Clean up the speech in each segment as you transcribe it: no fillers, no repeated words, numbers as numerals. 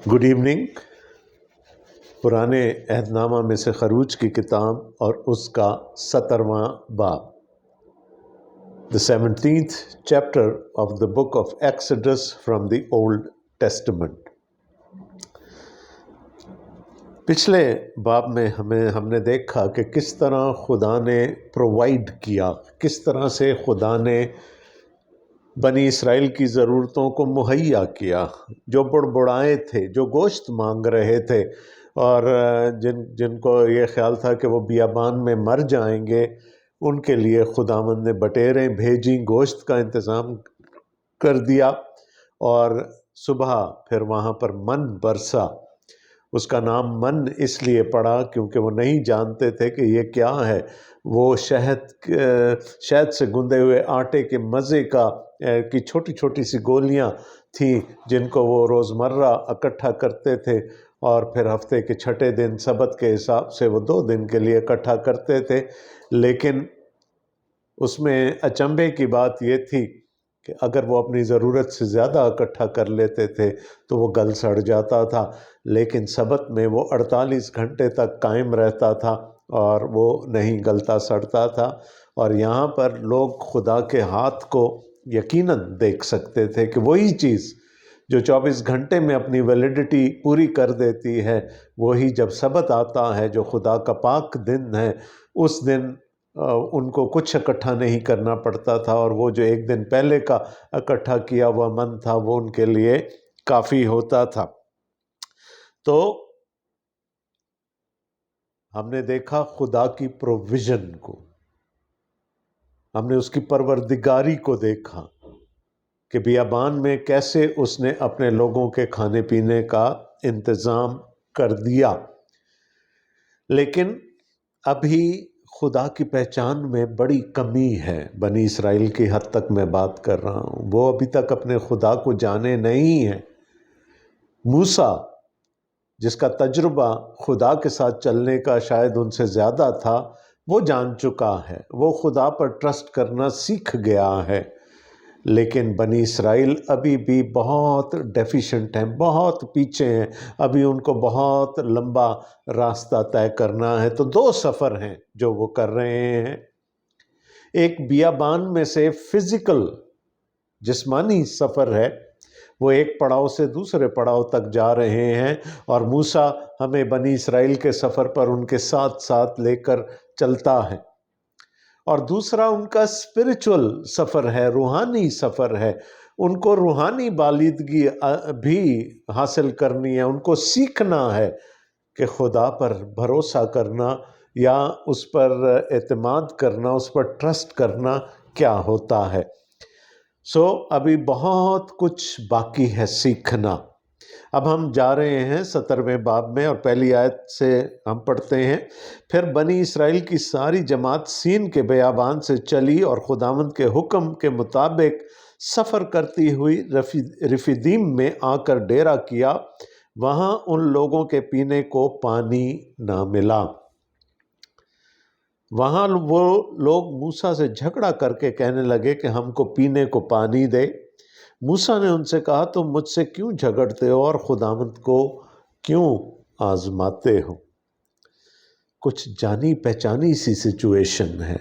Good evening. پرانے عہد نامہ میں سے خروج کی کتاب اور اس کا 17واں باب، the 17th chapter of the book of Exodus from the Old Testament۔ پچھلے باب میں ہم نے دیکھا کہ کس طرح خدا نے پرووائڈ کیا، کس طرح سے خدا نے بنی اسرائیل کی ضرورتوں کو مہیا کیا۔ جو بڑبڑائے تھے، جو گوشت مانگ رہے تھے اور جن کو یہ خیال تھا کہ وہ بیابان میں مر جائیں گے، ان کے لیے خداوند نے بٹیریں بھیجیں، گوشت کا انتظام کر دیا، اور صبح پھر وہاں پر من برسا۔ اس کا نام من اس لیے پڑا کیونکہ وہ نہیں جانتے تھے کہ یہ کیا ہے۔ وہ شہد سے گندے ہوئے آٹے کے مزے کی چھوٹی چھوٹی سی گولیاں تھیں جن کو وہ روزمرہ اکٹھا کرتے تھے، اور پھر ہفتے کے چھٹے دن سبت کے حساب سے وہ 2 دن کے لیے اکٹھا کرتے تھے۔ لیکن اس میں اچنبھے کی بات یہ تھی کہ اگر وہ اپنی ضرورت سے زیادہ اکٹھا کر لیتے تھے تو وہ گل سڑ جاتا تھا، لیکن سبت میں وہ 48 گھنٹے تک قائم رہتا تھا اور وہ نہیں گلتا سڑتا تھا۔ اور یہاں پر لوگ خدا کے ہاتھ کو یقیناً دیکھ سکتے تھے کہ وہی چیز جو 24 گھنٹے میں اپنی ویلیڈیٹی پوری کر دیتی ہے، وہی جب سبت آتا ہے جو خدا کا پاک دن ہے، اس دن ان کو کچھ اکٹھا نہیں کرنا پڑتا تھا، اور وہ جو ایک دن پہلے کا اکٹھا کیا ہوا من تھا وہ ان کے لیے کافی ہوتا تھا۔ تو ہم نے دیکھا خدا کی پروویژن کو، ہم نے اس کی پروردگاری کو دیکھا کہ بیابان میں کیسے اس نے اپنے لوگوں کے کھانے پینے کا انتظام کر دیا۔ لیکن ابھی خدا کی پہچان میں بڑی کمی ہے۔ بنی اسرائیل کی حد تک میں بات کر رہا ہوں، وہ ابھی تک اپنے خدا کو جانے نہیں ہیں۔ موسیٰ جس کا تجربہ خدا کے ساتھ چلنے کا شاید ان سے زیادہ تھا، وہ جان چکا ہے، وہ خدا پر ٹرسٹ کرنا سیکھ گیا ہے۔ لیکن بنی اسرائیل ابھی بھی بہت ڈیفیشنٹ ہیں، بہت پیچھے ہیں، ابھی ان کو بہت لمبا راستہ طے کرنا ہے۔ تو 2 سفر ہیں جو وہ کر رہے ہیں۔ ایک بیابان میں سے فزیکل جسمانی سفر ہے، وہ ایک پڑاؤ سے دوسرے پڑاؤ تک جا رہے ہیں، اور موسیٰ ہمیں بنی اسرائیل کے سفر پر ان کے ساتھ ساتھ لے کر چلتا ہے۔ اور دوسرا ان کا اسپرچول سفر ہے، روحانی سفر ہے۔ ان کو روحانی بالیدگی بھی حاصل کرنی ہے، ان کو سیکھنا ہے کہ خدا پر بھروسہ کرنا یا اس پر اعتماد کرنا، اس پر ٹرسٹ کرنا کیا ہوتا ہے۔ ابھی بہت کچھ باقی ہے سیکھنا۔ اب ہم جا رہے ہیں 17ویں باب میں، اور پہلی آیت سے ہم پڑھتے ہیں: پھر بنی اسرائیل کی ساری جماعت سین کے بیابان سے چلی اور خداوند کے حکم کے مطابق سفر کرتی ہوئی رفیدیم میں آ کر ڈیرا کیا۔ وہاں ان لوگوں کے پینے کو پانی نہ ملا۔ وہاں وہ لوگ موسیٰ سے جھگڑا کر کے کہنے لگے کہ ہم کو پینے کو پانی دے۔ موسیٰ نے ان سے کہا: تم مجھ سے کیوں جھگڑتے ہو اور خداوند کو کیوں آزماتے ہو؟ کچھ جانی پہچانی سی سچویشن ہے،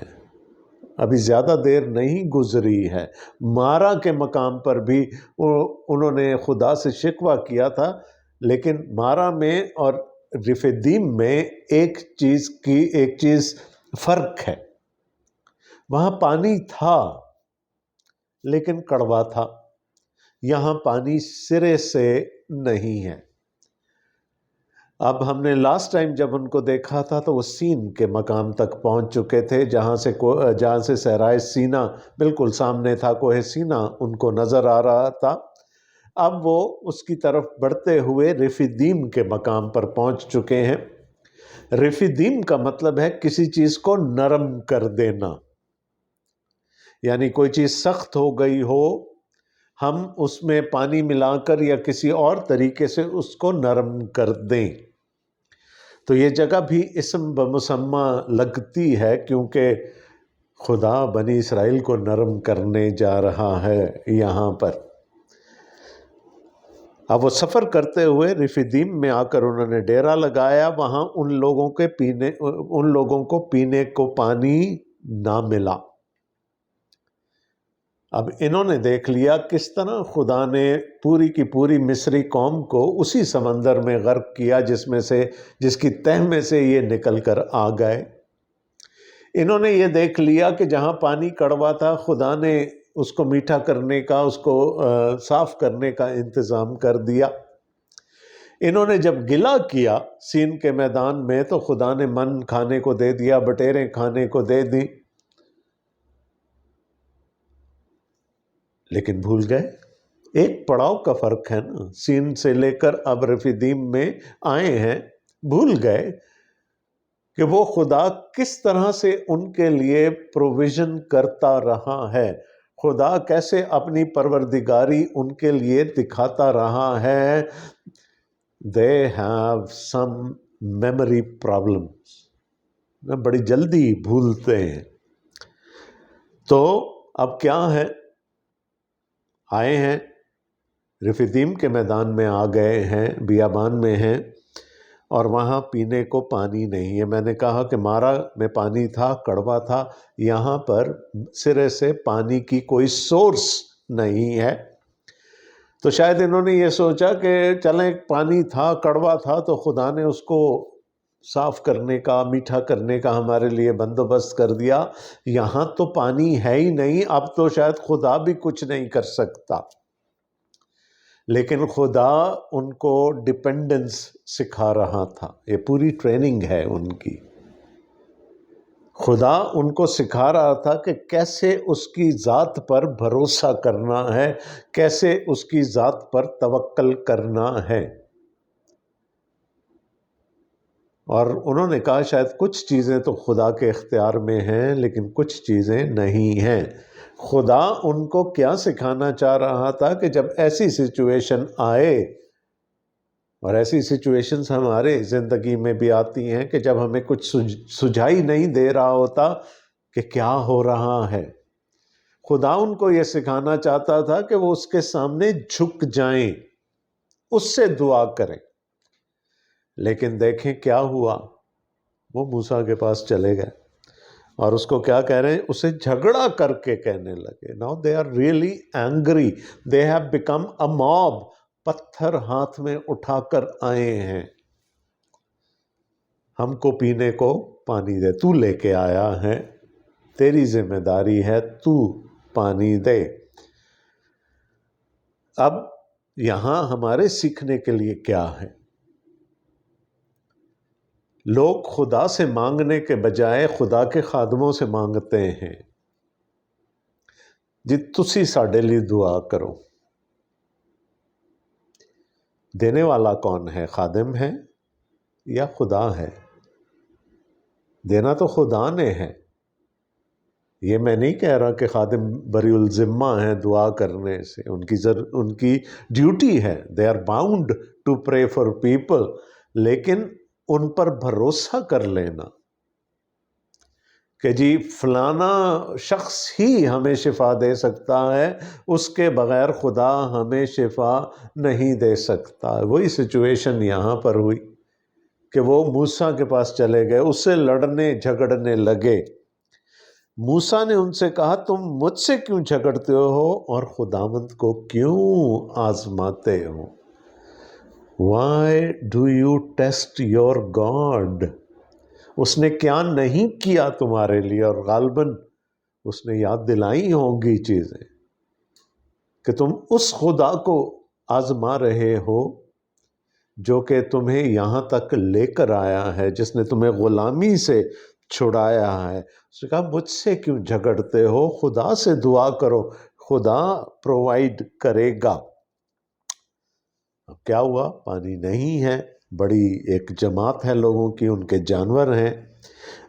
ابھی زیادہ دیر نہیں گزری ہے۔ مارا کے مقام پر بھی انہوں نے خدا سے شکوہ کیا تھا، لیکن مارا میں اور رفیدیم میں ایک چیز فرق ہے۔ وہاں پانی تھا لیکن کڑوا تھا، یہاں پانی سرے سے نہیں ہے۔ اب ہم نے لاسٹ ٹائم جب ان کو دیکھا تھا تو وہ سین کے مقام تک پہنچ چکے تھے، جہاں سے صحرائے سینا بالکل سامنے تھا، کوہ سینا ان کو نظر آ رہا تھا۔ اب وہ اس کی طرف بڑھتے ہوئے رفیدیم کے مقام پر پہنچ چکے ہیں۔ رفیدیم کا مطلب ہے کسی چیز کو نرم کر دینا، یعنی کوئی چیز سخت ہو گئی ہو، ہم اس میں پانی ملا کر یا کسی اور طریقے سے اس کو نرم کر دیں۔ تو یہ جگہ بھی اسم بمسمہ لگتی ہے، کیونکہ خدا بنی اسرائیل کو نرم کرنے جا رہا ہے یہاں پر۔ اب وہ سفر کرتے ہوئے رفیدیم میں آ کر انہوں نے ڈیرا لگایا، وہاں ان لوگوں کو پینے کو پانی نہ ملا۔ اب انہوں نے دیکھ لیا کس طرح خدا نے پوری کی پوری مصری قوم کو اسی سمندر میں غرق کیا جس کی تہ میں سے یہ نکل کر آ گئے۔ انہوں نے یہ دیکھ لیا کہ جہاں پانی کڑوا تھا خدا نے اس کو میٹھا کرنے کا، اس کو صاف کرنے کا انتظام کر دیا۔ انہوں نے جب گلہ کیا سین کے میدان میں تو خدا نے من کھانے کو دے دیا، بٹیریں کھانے کو دے دی، لیکن بھول گئے۔ ایک پڑاؤ کا فرق ہے نا، سین سے لے کر اب رفیدیم میں آئے ہیں، بھول گئے کہ وہ خدا کس طرح سے ان کے لیے پروویژن کرتا رہا ہے، خدا کیسے اپنی پروردگاری ان کے لیے دکھاتا رہا ہے۔ They have some memory problems، بڑی جلدی بھولتے ہیں۔ تو اب کیا ہے، آئے ہیں رفیدیم کے میدان میں، آ گئے ہیں، بیابان میں ہیں، اور وہاں پینے کو پانی نہیں ہے۔ میں نے کہا کہ مارا میں پانی تھا، کڑوا تھا، یہاں پر سرے سے پانی کی کوئی سورس نہیں ہے۔ تو شاید انہوں نے یہ سوچا کہ چلیں پانی تھا، کڑوا تھا، تو خدا نے اس کو صاف کرنے کا، میٹھا کرنے کا ہمارے لیے بندوبست کر دیا، یہاں تو پانی ہے ہی نہیں، اب تو شاید خدا بھی کچھ نہیں کر سکتا۔ لیکن خدا ان کو ڈیپینڈنس سکھا رہا تھا، یہ پوری ٹریننگ ہے ان کی۔ خدا ان کو سکھا رہا تھا کہ کیسے اس کی ذات پر بھروسہ کرنا ہے، کیسے اس کی ذات پر توکل کرنا ہے۔ اور انہوں نے کہا شاید کچھ چیزیں تو خدا کے اختیار میں ہیں لیکن کچھ چیزیں نہیں ہیں۔ خدا ان کو کیا سکھانا چاہ رہا تھا کہ جب ایسی سچویشن آئے، اور ایسی سچویشنز ہمارے زندگی میں بھی آتی ہیں کہ جب ہمیں کچھ سجھائی نہیں دے رہا ہوتا کہ کیا ہو رہا ہے، خدا ان کو یہ سکھانا چاہتا تھا کہ وہ اس کے سامنے جھک جائیں، اس سے دعا کریں۔ لیکن دیکھیں کیا ہوا، وہ موسیٰ کے پاس چلے گئے اور اس کو کیا کہہ رہے ہیں، اسے جھگڑا کر کے کہنے لگے۔ Now they are really angry, they have become a mob، پتھر ہاتھ میں اٹھا کر آئے ہیں، ہم کو پینے کو پانی دے، تو لے کے آیا ہے، تیری ذمہ داری ہے، تو پانی دے۔ اب یہاں ہمارے سیکھنے کے لیے کیا ہے؟ لوگ خدا سے مانگنے کے بجائے خدا کے خادموں سے مانگتے ہیں، جی تسی ساڈے لیے دعا کرو۔ دینے والا کون ہے، خادم ہے یا خدا ہے؟ دینا تو خدا نے ہے۔ یہ میں نہیں کہہ رہا کہ خادم بری الذمہ ہیں دعا کرنے سے، ان کی ڈیوٹی ہے، they are bound to pray for people، لیکن ان پر بھروسہ کر لینا کہ جی فلانا شخص ہی ہمیں شفا دے سکتا ہے، اس کے بغیر خدا ہمیں شفا نہیں دے سکتا۔ وہی سچویشن یہاں پر ہوئی کہ وہ موسیٰ کے پاس چلے گئے، اس سے لڑنے جھگڑنے لگے۔ موسیٰ نے ان سے کہا تم مجھ سے کیوں جھگڑتے ہو اور خداوند کو کیوں آزماتے ہو؟ Why do you test your God؟ اس نے کیا نہیں کیا تمہارے لیے، اور غالباً اس نے یاد دلائی ہوں گی چیزیں کہ تم اس خدا کو آزما رہے ہو جو کہ تمہیں یہاں تک لے کر آیا ہے، جس نے تمہیں غلامی سے چھڑایا ہے۔ اس نے کہا مجھ سے کیوں جھگڑتے ہو، خدا سے دعا کرو، خدا پرووائیڈ کرے گا۔ اب کیا ہوا، پانی نہیں ہے، بڑی ایک جماعت ہے لوگوں کی، ان کے جانور ہیں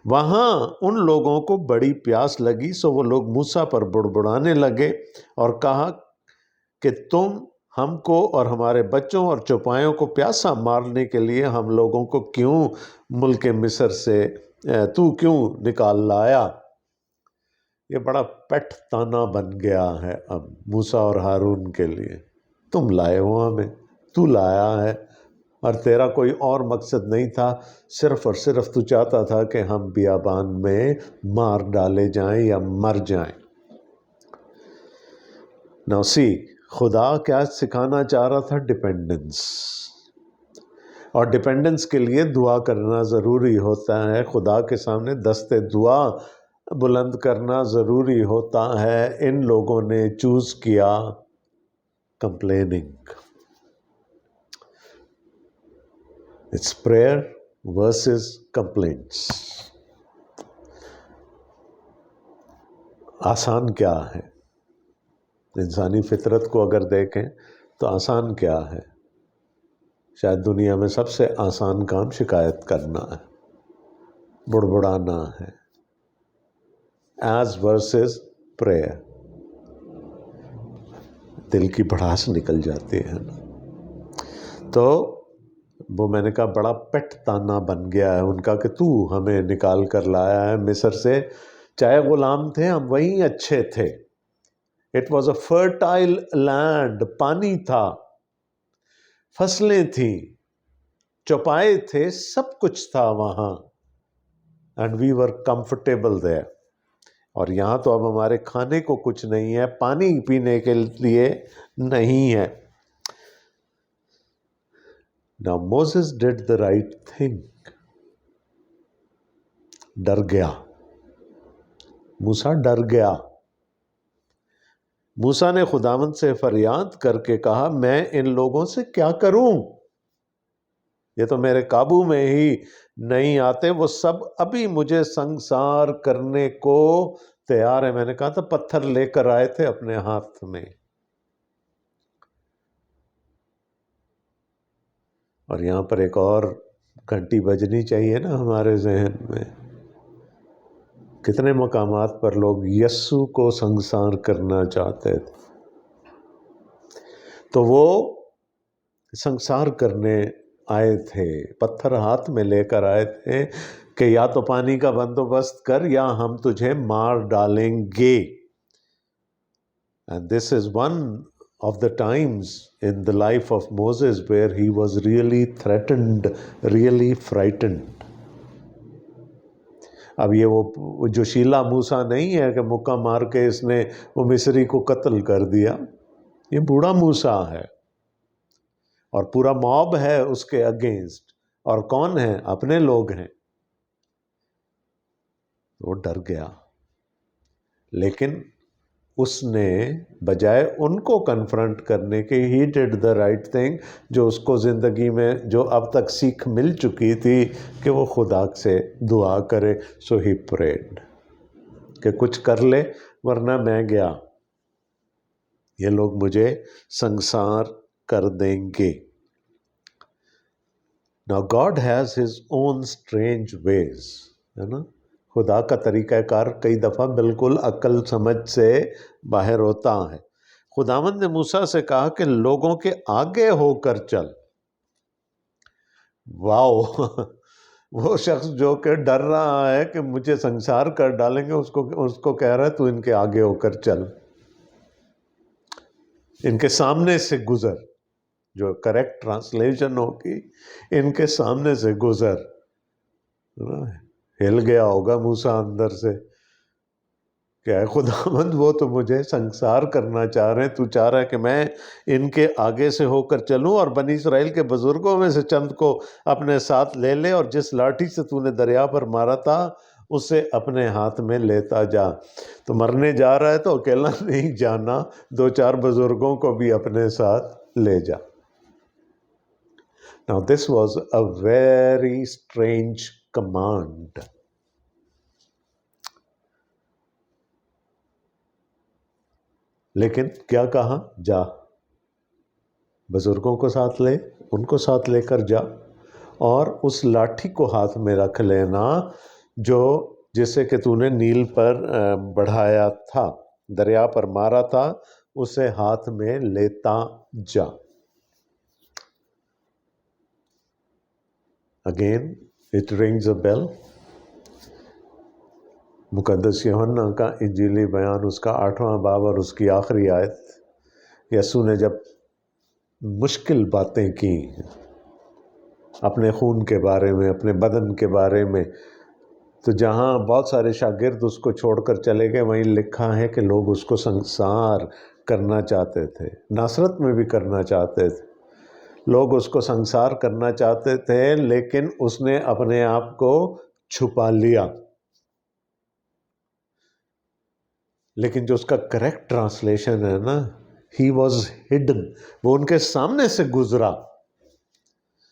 وہاں، ان لوگوں کو بڑی پیاس لگی، سو وہ لوگ موسیٰ پر بڑبڑانے لگے اور کہا کہ تم ہم کو اور ہمارے بچوں اور چوپایوں کو پیاسا مارنے کے لیے ہم لوگوں کو کیوں ملک مصر سے تو کیوں نکال لایا؟ یہ بڑا پیٹ تانا بن گیا ہے اب موسیٰ اور ہارون کے لیے، تم لائے ہو ہمیں، تو لایا ہے، اور تیرا کوئی اور مقصد نہیں تھا، صرف اور صرف تو چاہتا تھا کہ ہم بیابان میں مار ڈالے جائیں یا مر جائیں۔ Now see، خدا کیا سکھانا چاہ رہا تھا؟ ڈیپینڈنس، اور ڈیپینڈنس کے لیے دعا کرنا ضروری ہوتا ہے، خدا کے سامنے دست دعا بلند کرنا ضروری ہوتا ہے۔ ان لوگوں نے چوز کیا complaining. It's prayer versus complaints. آسان کیا ہے؟ انسانی فطرت کو اگر دیکھیں تو آسان کیا ہے؟ شاید دنیا میں سب سے آسان کام شکایت کرنا ہے، بڑبڑانا ہے، ایز ورسز پریئر۔ دل کی بھڑاس نکل جاتی ہے نا۔ تو وہ میں نے کہا بڑا پیٹ تانا بن گیا ہے ان کا کہ تو ہمیں نکال کر لایا ہے مصر سے، چاہے غلام تھے ہم وہیں اچھے تھے۔ It was a fertile land, پانی تھا، فصلیں تھیں، چوپائے تھے، سب کچھ تھا وہاں، and we were comfortable there. اور یہاں تو اب ہمارے کھانے کو کچھ نہیں ہے، پانی پینے کے لیے نہیں ہے۔ Now Moses did the right thing. ڈر گیا، موسیٰ ڈر گیا۔ موسیٰ نے خداوند سے فریاد کر کے کہا میں ان لوگوں سے کیا کروں؟ یہ تو میرے قابو میں ہی نہیں آتے، وہ سب ابھی مجھے سنگسار کرنے کو تیار ہے۔ میں نے کہا تھا پتھر لے کر آئے تھے اپنے ہاتھ میں، اور یہاں پر ایک اور گھنٹی بجنی چاہیے نا ہمارے ذہن میں۔ کتنے مقامات پر لوگ یسوع کو سنگسار کرنا چاہتے تھے، تو وہ سنگسار کرنے آئے تھے، پتھر ہاتھ میں لے کر آئے تھے کہ یا تو پانی کا بندوبست کر یا ہم تجھے مار ڈالیں گے۔ And this is one of the times in the life of Moses where he was really threatened, really frightened. اب یہ وہ جو شیلا موسیٰ نہیں ہے کہ مکہ مار کے اس نے وہ مصری کو قتل کر دیا، یہ بوڑھا موسیٰ ہے، اور پورا موب ہے اس کے اگینسٹ، اور کون ہیں؟ اپنے لوگ ہیں۔ وہ ڈر گیا، لیکن اس نے بجائے ان کو کنفرنٹ کرنے کے he did the right thing, جو اس کو زندگی میں جو اب تک سیکھ مل چکی تھی کہ وہ خدا سے دعا کرے۔ سو ہی پریڈ کہ کچھ کر لے ورنہ میں گیا، یہ لوگ مجھے سنگسار کر دیں گے۔ Now God has his own strange ways، ہے نا؟ خدا کا طریقہ کار کئی دفعہ بالکل عقل سمجھ سے باہر ہوتا ہے۔ خداوند نے موسیٰ سے کہا کہ لوگوں کے آگے ہو کر چل۔ واو وہ شخص جو کہ ڈر رہا ہے کہ مجھے سنگسار کر ڈالیں گے، اس کو کہہ رہا ہے تو ان کے آگے ہو کر چل، ان کے سامنے سے گزر۔ جو کریکٹ ٹرانسلیشن ہوگی ان کے سامنے سے گزر۔ ہل گیا ہوگا موسیٰ اندر سے کہ اے خداوند وہ تو مجھے سنگسار کرنا چاہ رہے ہیں، تو چاہ رہا ہے کہ میں ان کے آگے سے ہو کر چلوں اور بنی اسرائیل کے بزرگوں میں سے چند کو اپنے ساتھ لے لے، اور جس لاٹھی سے تو نے دریا پر مارا تھا اسے اپنے ہاتھ میں لیتا جا۔ تو مرنے جا رہا ہے تو اکیلا نہیں جانا، دو چار بزرگوں کو بھی اپنے ساتھ لے جا۔ Now this was a very strange command. لیکن کیا کہا؟ جا، بزرگوں کو ساتھ لے، ان کو ساتھ لے کر جا، اور اس لاٹھی کو ہاتھ میں رکھ لینا جسے کہ تو نے نیل پر بڑھایا تھا، دریا پر مارا تھا، اسے ہاتھ میں لیتا جا۔ Again, it rings a bell. مقدس یوحنا کا انجیلی بیان اس کا 8واں باب اور اس کی آخری آیت، یسوع نے جب مشکل باتیں کی ہیں اپنے خون کے بارے میں، اپنے بدن کے بارے میں، تو جہاں بہت سارے شاگرد اس کو چھوڑ کر چلے گئے وہیں لکھا ہے کہ لوگ اس کو سنسار کرنا چاہتے تھے، ناصرت میں بھی کرنا چاہتے تھے، لوگ اس کو سنسار کرنا چاہتے تھے، لیکن اس نے اپنے آپ کو چھپا لیا۔ لیکن جو اس کا کریکٹ ٹرانسلیشن ہے نا، ہی واز ہڈن، وہ ان کے سامنے سے گزرا،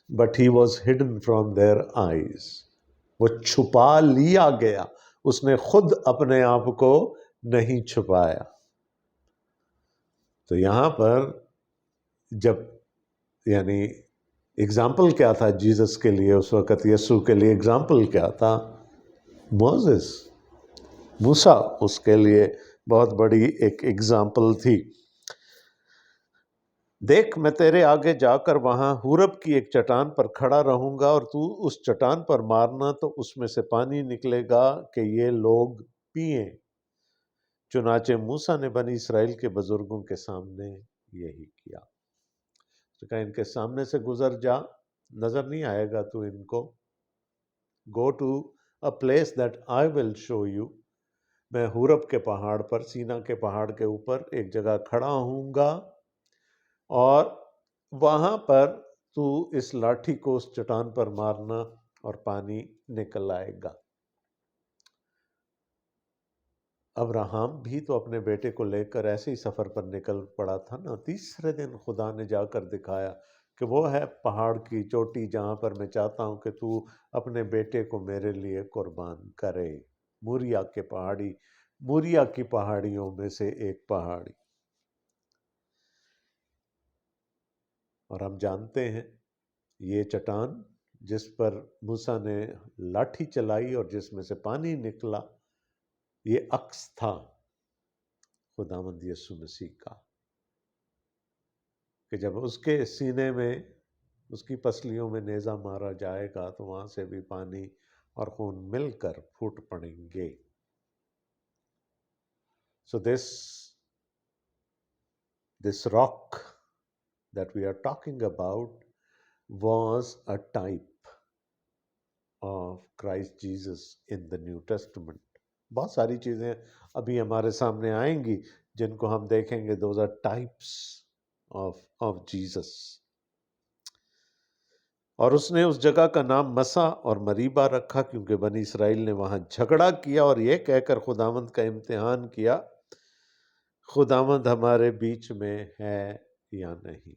but he was hidden from their eyes, وہ چھپا لیا گیا، اس نے خود اپنے آپ کو نہیں چھپایا۔ تو یہاں پر جب یعنی اگزامپل کیا تھا جیزس کے لیے اس وقت، یسوع کے لیے اگزامپل کیا تھا؟ موسیس، موسیٰ اس کے لیے بہت بڑی ایک اگزامپل تھی۔ دیکھ میں تیرے آگے جا کر وہاں حورب کی ایک چٹان پر کھڑا رہوں گا، اور تو اس چٹان پر مارنا تو اس میں سے پانی نکلے گا کہ یہ لوگ پئیں۔ چنانچہ موسیٰ نے بنی اسرائیل کے بزرگوں کے سامنے یہی کیا۔ تو کہا ان کے سامنے سے گزر جا، نظر نہیں آئے گا تو ان کو، go to a place that I will show you, میں حورب کے پہاڑ پر، سینا کے پہاڑ کے اوپر ایک جگہ کھڑا ہوں گا، اور وہاں پر تو اس لاٹھی کو اس چٹان پر مارنا اور پانی نکل آئے گا۔ ابراہم بھی تو اپنے بیٹے کو لے کر ایسے ہی سفر پر نکل پڑا تھا نا، تیسرے دن خدا نے جا کر دکھایا کہ وہ ہے پہاڑ کی چوٹی جہاں پر میں چاہتا ہوں کہ تو اپنے بیٹے کو میرے لیے قربان کرے، موریا کے پہاڑی، موریا کی پہاڑیوں میں سے ایک پہاڑی۔ اور ہم جانتے ہیں یہ چٹان جس پر موسیٰ نے لاٹھی چلائی اور جس میں سے پانی نکلا، یہ عکس تھا خداوند یسوع مسیح کا، کہ جب اس کے سینے میں، اس کی پسلیوں میں نیزہ مارا جائے گا تو وہاں سے بھی پانی اور خون مل کر پھوٹ پڑیں گے۔ So this rock that we are talking about was a type of Christ Jesus in the New Testament. بہت ساری چیزیں ابھی ہمارے سامنے آئیں گی جن کو ہم دیکھیں گے، those are types of Jesus. اور اس نے اس جگہ کا نام مسا اور مریبا رکھا کیونکہ بنی اسرائیل نے وہاں جھگڑا کیا اور یہ کہہ کر خداوند کا امتحان کیا، خداوند ہمارے بیچ میں ہے یا نہیں۔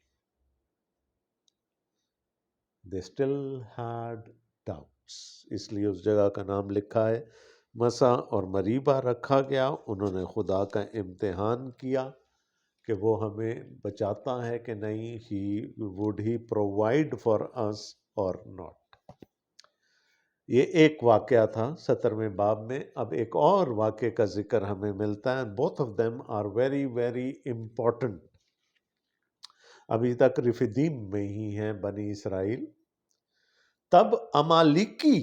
They still had doubts، اس لیے اس جگہ کا نام لکھا ہے مسا اور مریبا رکھا گیا۔ انہوں نے خدا کا امتحان کیا کہ وہ ہمیں بچاتا ہے کہ نہیں، would he provide for us or not۔ یہ ایک واقعہ تھا 17ویں باب میں۔ اب ایک اور واقعے کا ذکر ہمیں ملتا ہے، both of them are very very important۔ ابھی تک رفدیم میں ہی ہیں بنی اسرائیل، تب امالیکی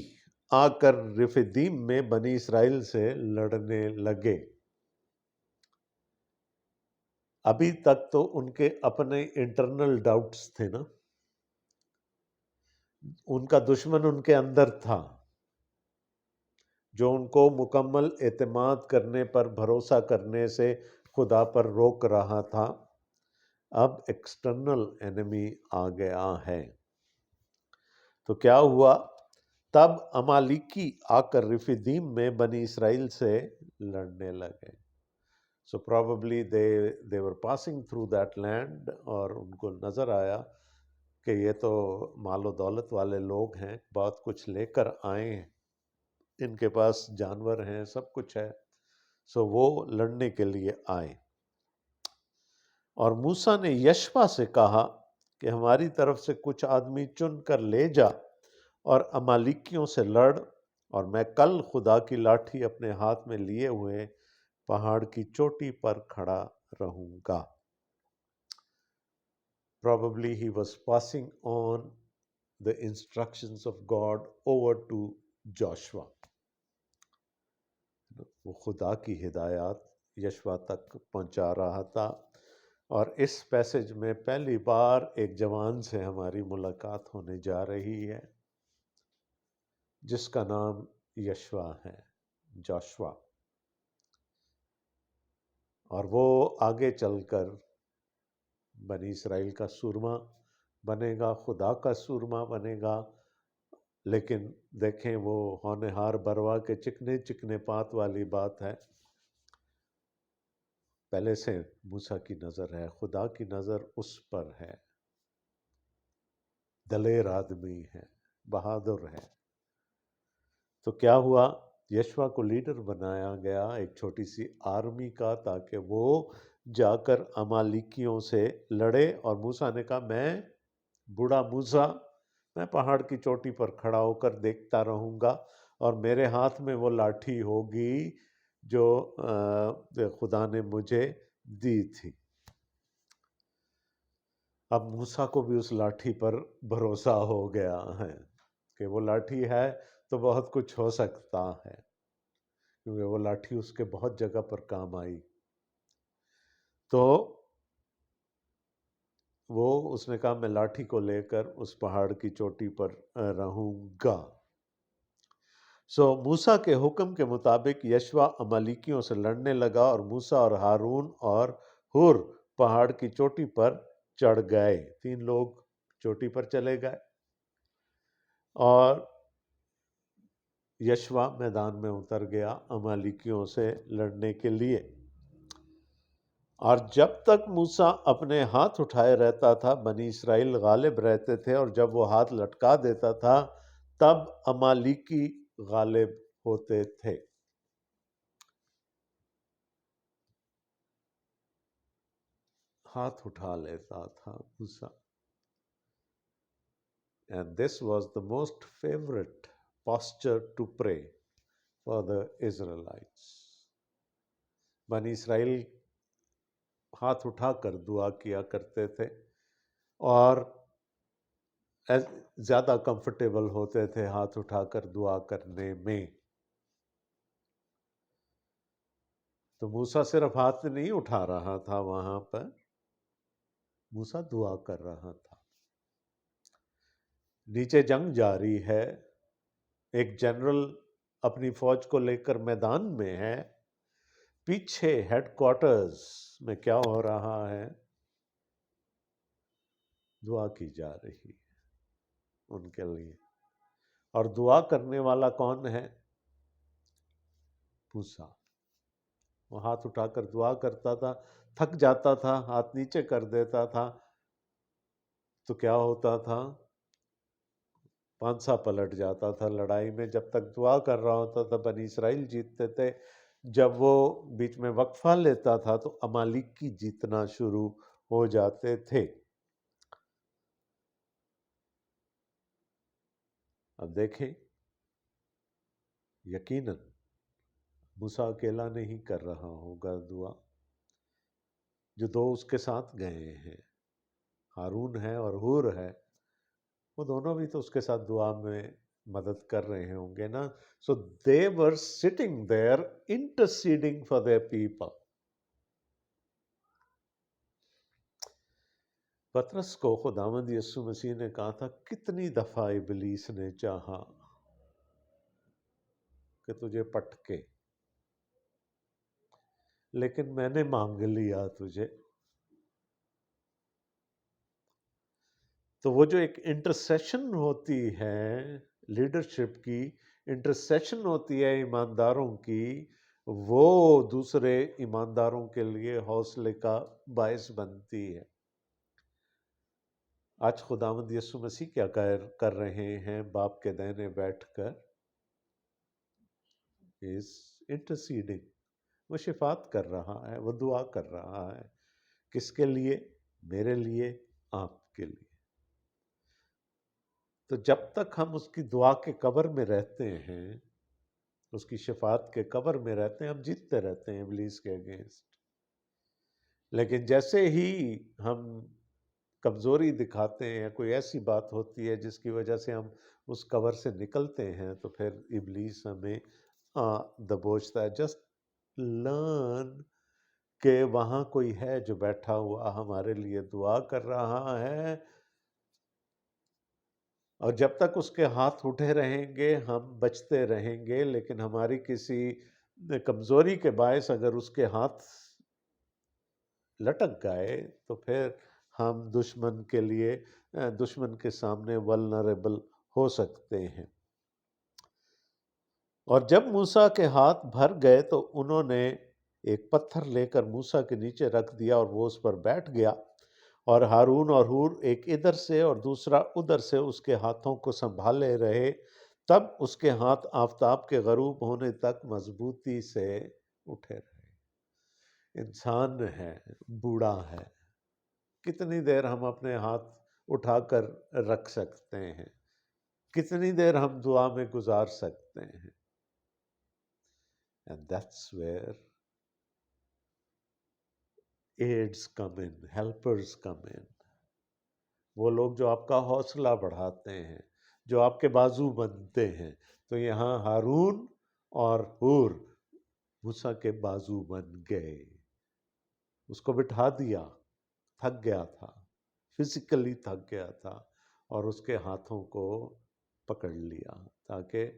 آ کر رفدیم میں بنی اسرائیل سے لڑنے لگے۔ ابھی تک تو ان کے اپنے انٹرنل ڈاؤٹس تھے نا، ان کا دشمن ان کے اندر تھا جو ان کو مکمل اعتماد کرنے پر، بھروسہ کرنے سے خدا پر روک رہا تھا۔ اب ایکسٹرنل انیمی آ گیا ہے۔ تو کیا ہوا؟ تب امالیکی آ کر رفدیم میں بنی اسرائیل سے لڑنے لگے۔ So probably they were passing through that land، اور ان کو نظر آیا کہ یہ تو مال و دولت والے لوگ ہیں، بہت کچھ لے کر آئے ہیں، ان کے پاس جانور ہیں، سب کچھ ہے، سو وہ لڑنے کے لیے آئے۔ اور موسیٰ نے یشوع سے کہا کہ ہماری طرف سے کچھ آدمی چن کر لے جا اور امالیکیوں سے لڑ، اور میں کل خدا کی لاٹھی اپنے ہاتھ میں لیے ہوئے پہاڑ کی چوٹی پر کھڑا رہوں گا۔ Probably he was passing on the instructions of God over to Joshua۔ وہ خدا کی ہدایات یشوع تک پہنچا رہا تھا۔ اور اس پیسج میں پہلی بار ایک جوان سے ہماری ملاقات ہونے جا رہی ہے جس کا نام یشوا ہے، جوشوا، اور وہ آگے چل کر بنی اسرائیل کا سورما بنے گا، خدا کا سورما بنے گا۔ لیکن دیکھیں وہ ہونہار بروا کے چکنے چکنے پات والی بات ہے، پہلے سے موسیٰ کی نظر ہے، خدا کی نظر اس پر ہے، دلیر آدمی ہے، بہادر ہے۔ تو کیا ہوا، یشوا کو لیڈر بنایا گیا ایک چھوٹی سی آرمی کا، تاکہ وہ جا کر امالیکیوں سے لڑے۔ اور موسیٰ نے کہا میں بوڑھا موسیٰ، میں پہاڑ کی چوٹی پر کھڑا ہو کر دیکھتا رہوں گا، اور میرے ہاتھ میں وہ لاٹھی ہوگی جو خدا نے مجھے دی تھی۔ اب موسیٰ کو بھی اس لاٹھی پر بھروسہ ہو گیا ہے کہ وہ لاٹھی ہے تو بہت کچھ ہو سکتا ہے، کیونکہ وہ لاٹھی اس کے بہت جگہ پر کام آئی۔ تو اس نے کہا میں لاٹھی کو لے کر اس پہاڑ کی چوٹی پر رہوں گا۔ موسیٰ کے حکم کے مطابق یشوا امالیکیوں سے لڑنے لگا، اور موسیٰ اور ہارون اور ہور پہاڑ کی چوٹی پر چڑھ گئے، 3 لوگ چوٹی پر چلے گئے، اور یشوا میدان میں اتر گیا امالیکیوں سے لڑنے کے لیے۔ اور جب تک موسیٰ اپنے ہاتھ اٹھائے رہتا تھا بنی اسرائیل غالب رہتے تھے، اور جب وہ ہاتھ لٹکا دیتا تھا تب امالیکی غالب ہوتے تھے۔ ہاتھ اٹھا لیتا تھا موسیٰ، and this was the most favorite posture to pray for the Israelites۔ بنی اسرائیل ہاتھ اٹھا کر دعا کیا کرتے تھے، اور زیادہ کمفرٹیبل ہوتے تھے ہاتھ اٹھا کر دعا کرنے میں۔ تو موسیٰ صرف ہاتھ نہیں اٹھا رہا تھا، وہاں پر موسیٰ دعا کر رہا تھا۔ نیچے جنگ جاری ہے، ایک جنرل اپنی فوج کو لے کر میدان میں ہے، پیچھے ہیڈ کوارٹرز میں کیا ہو رہا ہے، دعا کی جا رہی ہے ان کے لیے۔ اور دعا کرنے والا کون ہے؟ موسیٰ۔ وہ ہاتھ اٹھا کر دعا کرتا تھا، تھک جاتا تھا، ہاتھ نیچے کر دیتا تھا، تو کیا ہوتا تھا، پانسا پلٹ جاتا تھا لڑائی میں۔ جب تک دعا کر رہا ہوتا تھا بنی اسرائیل جیتتے تھے، جب وہ بیچ میں وقفہ لیتا تھا تو امالیکی جیتنا شروع ہو جاتے تھے۔ اب دیکھیں، یقیناً موسیٰ اکیلا نہیں کر رہا ہوگا دعا، جو 2 اس کے ساتھ گئے ہیں، ہارون ہے اور ہور ہے، وہ دونوں بھی تو اس کے ساتھ دعا میں مدد کر رہے ہوں گے نا۔ So they were sitting there interceding for their people. پطرس کو خداوند یسوع مسیح نے کہا تھا، کتنی دفعہ ابلیس نے چاہا کہ تجھے پٹکے، لیکن میں نے مانگ لیا تجھے۔ تو وہ جو ایک انٹرسیشن ہوتی ہے لیڈرشپ کی، انٹرسیشن ہوتی ہے ایمانداروں کی، وہ دوسرے ایمانداروں کے لیے حوصلے کا باعث بنتی ہے۔ آج خداوند یسوع مسیح کیا کر رہے ہیں باپ کے دائنے بیٹھ کر؟ اس انٹرسیڈنگ، وہ شفاعت کر رہا ہے، وہ دعا کر رہا ہے، کس کے لیے؟ میرے لیے، آپ کے لیے۔ تو جب تک ہم اس کی دعا کے کور میں رہتے ہیں، اس کی شفاعت کے کور میں رہتے ہیں، ہم جیتتے رہتے ہیں ابلیس کے اگینسٹ۔ لیکن جیسے ہی ہم کمزوری دکھاتے ہیں، کوئی ایسی بات ہوتی ہے جس کی وجہ سے ہم اس کور سے نکلتے ہیں، تو پھر ابلیس ہمیں دبوچتا ہے۔ جسٹ لرن کہ وہاں کوئی ہے جو بیٹھا ہوا ہمارے لیے دعا کر رہا ہے، اور جب تک اس کے ہاتھ اٹھے رہیں گے ہم بچتے رہیں گے، لیکن ہماری کسی کمزوری کے باعث اگر اس کے ہاتھ لٹک گئے تو پھر ہم دشمن کے سامنے ولنریبل ہو سکتے ہیں۔ اور جب موسیٰ کے ہاتھ بھر گئے تو انہوں نے ایک پتھر لے کر موسیٰ کے نیچے رکھ دیا اور وہ اس پر بیٹھ گیا، اور ہارون اور ہور ایک ادھر سے اور دوسرا ادھر سے اس کے ہاتھوں کو سنبھالے رہے، تب اس کے ہاتھ آفتاب کے غروب ہونے تک مضبوطی سے اٹھے رہے۔ انسان ہے، بوڑھا ہے، کتنی دیر ہم اپنے ہاتھ اٹھا کر رکھ سکتے ہیں؟ کتنی دیر ہم دعا میں گزار سکتے ہیں؟ And that's where aids come in, helpers come in. وہ لوگ جو آپ کا حوصلہ بڑھاتے ہیں، جو آپ کے بازو بنتے ہیں۔ تو یہاں ہارون اور ہور موسیٰ کے بازو بن گئے، اس کو بٹھا دیا، تھک گیا تھا، فزیکلی تھک گیا تھا، اور اس کے ہاتھوں کو پکڑ لیا تاکہ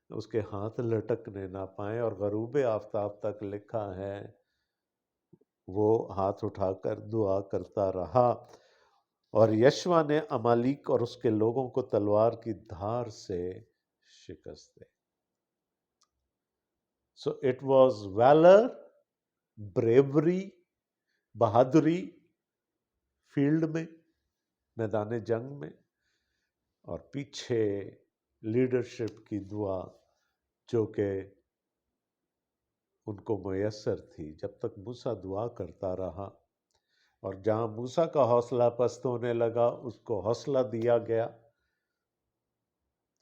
اس کے ہاتھ لٹکنے نہ پائیں، اور غروب آفتاب تک لکھا ہے وہ ہاتھ اٹھا کر دعا کرتا رہا، اور یشوع نے امالیک اور اس کے لوگوں کو تلوار کی دھار سے شکست دے۔ So it was valour, bravery, بہادری فیلڈ میں، میدان جنگ میں، اور پیچھے لیڈرشپ کی دعا جو کہ ان کو میسر تھی جب تک موسیٰ دعا کرتا رہا، اور جہاں موسیٰ کا حوصلہ پست ہونے لگا اس کو حوصلہ دیا گیا۔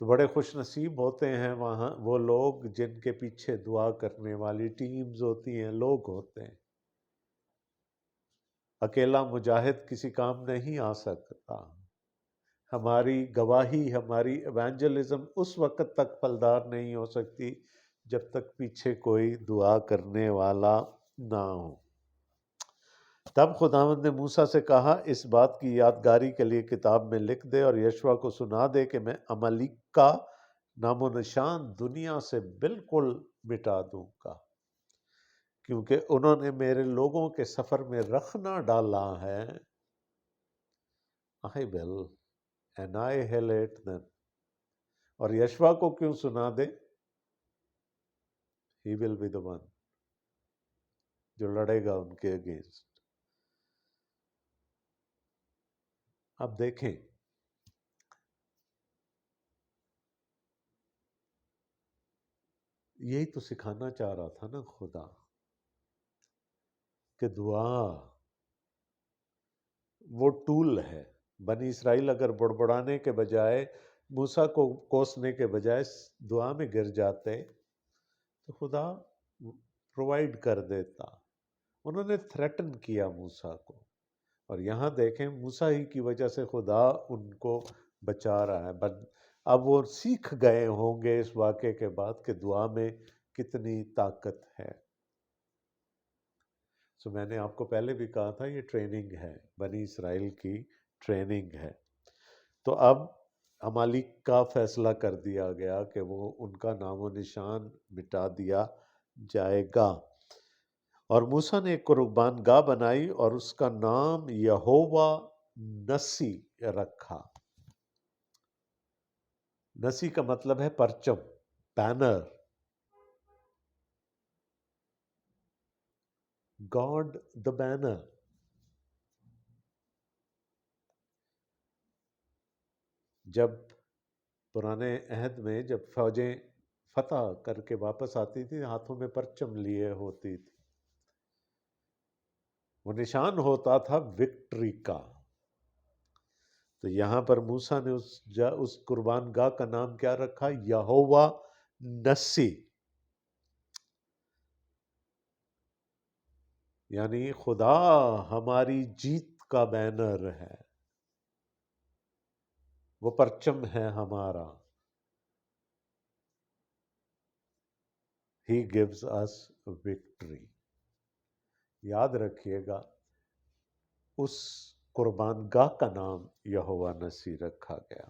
تو بڑے خوش نصیب ہوتے ہیں وہاں وہ لوگ جن کے پیچھے دعا کرنے والی ٹیمز ہوتی ہیں، لوگ ہوتے ہیں۔ اکیلا مجاہد کسی کام نہیں آ سکتا۔ ہماری گواہی، ہماری ایوانجلزم اس وقت تک پھلدار نہیں ہو سکتی جب تک پیچھے کوئی دعا کرنے والا نہ ہو۔ تب خداوند نے موسیٰ سے کہا، اس بات کی یادگاری کے لیے کتاب میں لکھ دے اور یشوع کو سنا دے کہ میں عملیک کا نام و نشان دنیا سے بالکل مٹا دوں گا، کیونکہ انہوں نے میرے لوگوں کے سفر میں رخنہ ڈالا ہے۔ I will annihilate them۔ اور یشوع کو کیوں سنا دے؟ He will be the one جو لڑے گا ان کے اگینسٹ۔ اب دیکھیں، یہی تو سکھانا چاہ رہا تھا نا خدا، کہ دعا وہ ٹول ہے۔ بنی اسرائیل اگر بڑبڑانے کے بجائے، موسیٰ کو کوسنے کے بجائے دعا میں گر جاتے تو خدا پرووائڈ کر دیتا۔ انہوں نے تھریٹن کیا موسیٰ کو، اور یہاں دیکھیں موسیٰ ہی کی وجہ سے خدا ان کو بچا رہا ہے۔ اب وہ سیکھ گئے ہوں گے اس واقعے کے بعد کہ دعا میں کتنی طاقت ہے۔ سو میں نے آپ کو پہلے بھی کہا تھا یہ ٹریننگ ہے، بنی اسرائیل کی ٹریننگ ہے۔ تو اب عمالیق کا فیصلہ کر دیا گیا کہ وہ ان کا نام و نشان مٹا دیا جائے گا، اور موسیٰ نے ایک قربان گاہ بنائی اور اس کا نام یہوہ نسی رکھا۔ نسی کا مطلب ہے پرچم، بینر۔ God the banner. جب پرانے عہد میں جب فوجیں فتح کر کے واپس آتی تھی ہاتھوں میں پرچم لیے ہوتی تھی، وہ نشان ہوتا تھا وکٹری کا۔ تو یہاں پر موسیٰ نے اس قربان گاہ کا نام کیا رکھا؟ یہوہ نسی، یعنی خدا ہماری جیت کا بینر ہے، وہ پرچم ہے ہمارا۔ He gives us victory۔ یاد رکھیے گا اس قربان گاہ کا نام یہوہ نسی رکھا گیا۔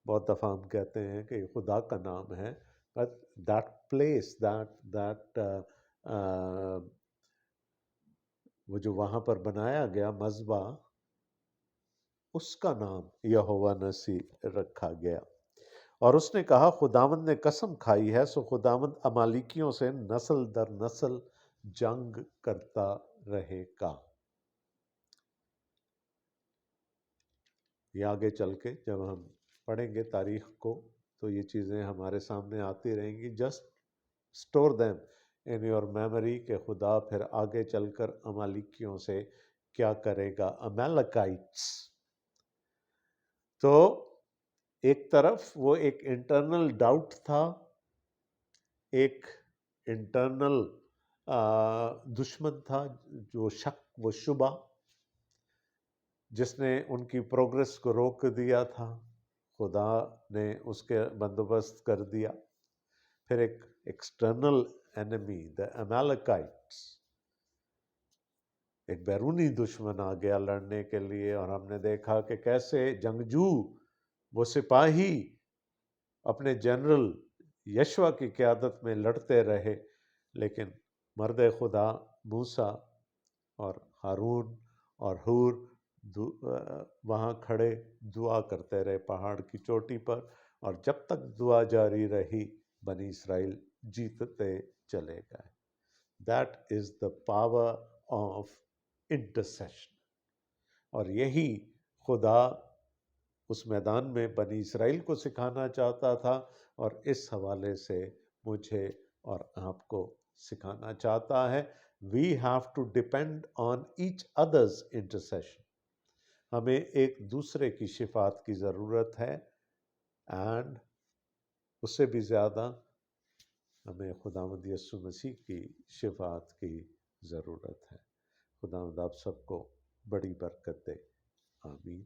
بہت دفعہ ہم کہتے ہیں کہ یہ خدا کا نام ہے، but that place, وہ جو وہاں پر بنایا گیا مذبح، اس کا نام یہوہ نسی رکھا گیا۔ اور اس نے کہا خداوند نے قسم کھائی ہے، سو خداوند امالیکیوں سے نسل در نسل جنگ کرتا رہے گا۔ یہ آگے چل کے جب ہم پڑھیں گے تاریخ کو تو یہ چیزیں ہمارے سامنے آتی رہیں گی۔ Just store them in your memory کہ خدا پھر آگے چل کر امالیکیوں سے کیا کرے گا، امیلکائٹس۔ تو ایک طرف وہ ایک انٹرنل ڈاؤٹ تھا، ایک انٹرنل دشمن تھا، جو شک و شبہ، جس نے ان کی پروگرس کو روک دیا تھا۔ خدا نے اس کے بندوبست کر دیا۔ پھر ایک ایکسٹرنل انیمی، دا امیلکائٹس، ایک بیرونی دشمن آ گیا لڑنے کے لیے، اور ہم نے دیکھا کہ کیسے جنگجو، وہ سپاہی اپنے جنرل یشوع کی قیادت میں لڑتے رہے، لیکن مرد خدا موسیٰ اور ہارون اور ہور وہاں کھڑے دعا کرتے رہے پہاڑ کی چوٹی پر، اور جب تک دعا جاری رہی بنی اسرائیل جیتتے چلے گئے۔ That is the power of intercession. اور یہی خدا اس میدان میں بنی اسرائیل کو سکھانا چاہتا تھا، اور اس حوالے سے مجھے اور آپ کو سکھانا چاہتا ہے۔ We have to depend on each other's intercession۔ ہمیں ایک دوسرے کی شفاعت کی ضرورت ہے، اینڈ اس سے بھی زیادہ ہمیں خداوند یسوع مسیح کی شفاعت کی ضرورت ہے۔ خداوند آپ سب کو بڑی برکت دے، آمین۔